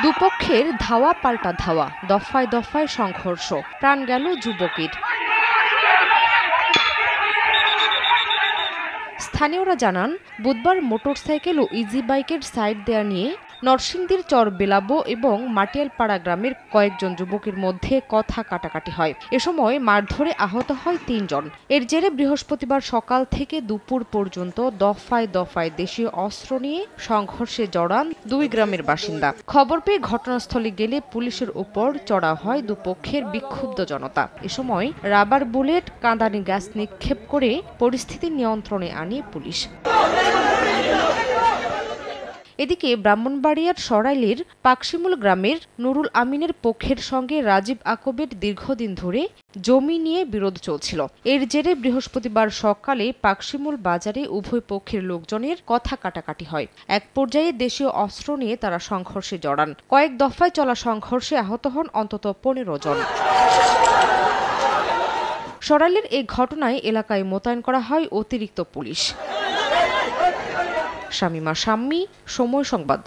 দুপক্ষের ধাওয়া পাল্টা ধাওয়া, দফায় দফায় সংঘর্ষ, প্রাণ গেল যুবকের। স্থানীয়রা জানান, বুধবার মোটরসাইকেল ও ইজি বাইকের সাইড দেয়া নিয়ে নরসিংদীর চর বেলাবো এবং মাটিয়ালপাড়া গ্রামের কয়েকজন যুবকের মধ্যে কথা কাটাকাটি হয়। এ সময় মারধরে আহত হয় ৩ জন। এর জেরে বৃহস্পতিবার সকাল থেকে দুপুর পর্যন্ত দফায় দফায় দেশীয় অস্ত্র নিয়ে সংঘর্ষে জড়ান ২ গ্রামের বাসিন্দা। খবর পেয়ে ঘটনাস্থলে গেলে পুলিশের উপর চড়া হয় দুপক্ষের বিক্ষুব্ধ জনতা। এ সময় রাবার বুলেট, কাঁদানি গ্যাস নিক্ষেপ করে পরিস্থিতি নিয়ন্ত্রণে আনে পুলিশ। এদিকে ব্রাহ্মণবাড়িয়ার সরাইলের পাকশিমুল গ্রামের নুরুল আমিনের পক্ষের সঙ্গে রাজীব আকবের দীর্ঘদিন ধরে জমি নিয়ে বিরোধ চলছিল। এর জেরে বৃহস্পতিবার সকালে পাকশিমুল বাজারে উভয় পক্ষের লোকজনের কথা কাটাকাটি হয়। এক পর্যায়ে দেশীয় অস্ত্র নিয়ে তারা সংঘর্ষে জড়ান। কয়েক দফায় চলা সংঘর্ষে আহত হন অন্তত ১৫ জন। সরাইলের এই ঘটনায় এলাকায় মোতায়েন করা হয় অতিরিক্ত পুলিশ। শামিমা শাম্মী, সময় সংবাদ।